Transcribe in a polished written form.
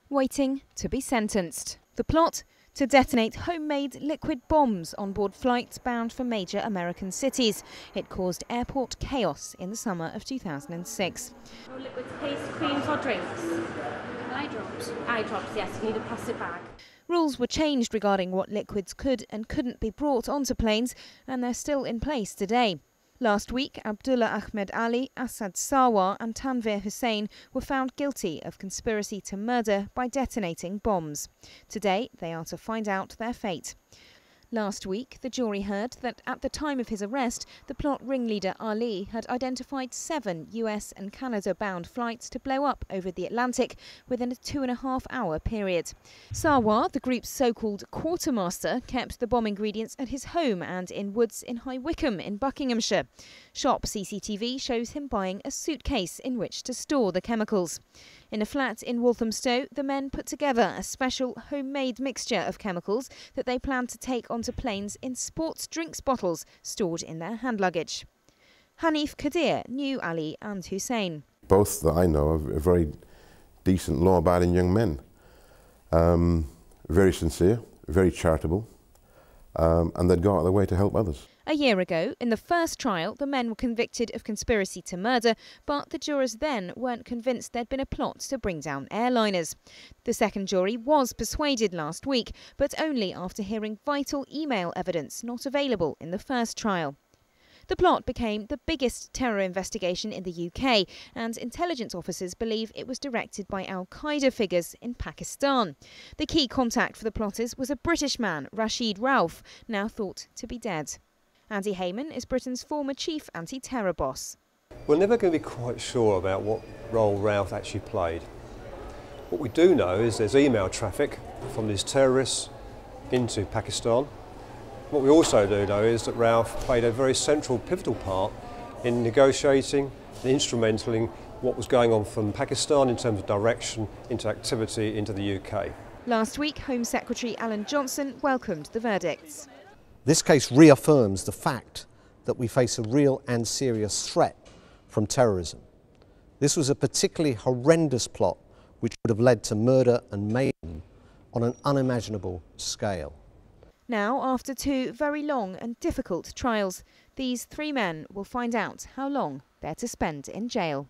waiting to be sentenced. The plot? To detonate homemade liquid bombs on board flights bound for major American cities. It caused airport chaos in the summer of 2006. Liquids, paste, creams or drinks? Eye drops. Eye drops, yes, you need a plastic bag. Rules were changed regarding what liquids could and couldn't be brought onto planes, and they're still in place today. Last week, Abdullah Ahmed Ali, Asad Sarwar and Tanveer Hussain were found guilty of conspiracy to murder by detonating bombs. Today, they are to find out their fate. Last week, the jury heard that at the time of his arrest, the plot ringleader Ali had identified 7 US and Canada-bound flights to blow up over the Atlantic within a 2.5-hour period. Sarwar, the group's so-called quartermaster, kept the bomb ingredients at his home and in woods in High Wycombe in Buckinghamshire. Shop CCTV shows him buying a suitcase in which to store the chemicals. In a flat in Walthamstow, the men put together a special homemade mixture of chemicals that they planned to take onto planes in sports drinks bottles stored in their hand luggage. Hanif Kadir knew Ali and Hussain. Both that I know are very decent, law-abiding young men. Very sincere, very charitable, and they'd go out of their way to help others. A year ago, in the first trial, the men were convicted of conspiracy to murder, but the jurors then weren't convinced there'd been a plot to bring down airliners. The second jury was persuaded last week, but only after hearing vital email evidence not available in the first trial. The plot became the biggest terror investigation in the UK, and intelligence officers believe it was directed by al-Qaeda figures in Pakistan. The key contact for the plotters was a British man, Rashid Rauf, now thought to be dead. Andy Hayman is Britain's former chief anti-terror boss. We're never going to be quite sure about what role Rauf actually played. What we do know is there's email traffic from these terrorists into Pakistan. What we also do know is that Rauf played a very central, pivotal part in negotiating and instrumenting what was going on from Pakistan in terms of direction into activity into the UK. Last week, Home Secretary Alan Johnson welcomed the verdicts. This case reaffirms the fact that we face a real and serious threat from terrorism. This was a particularly horrendous plot which would have led to murder and mayhem on an unimaginable scale. Now, after 2 very long and difficult trials, these 3 men will find out how long they're to spend in jail.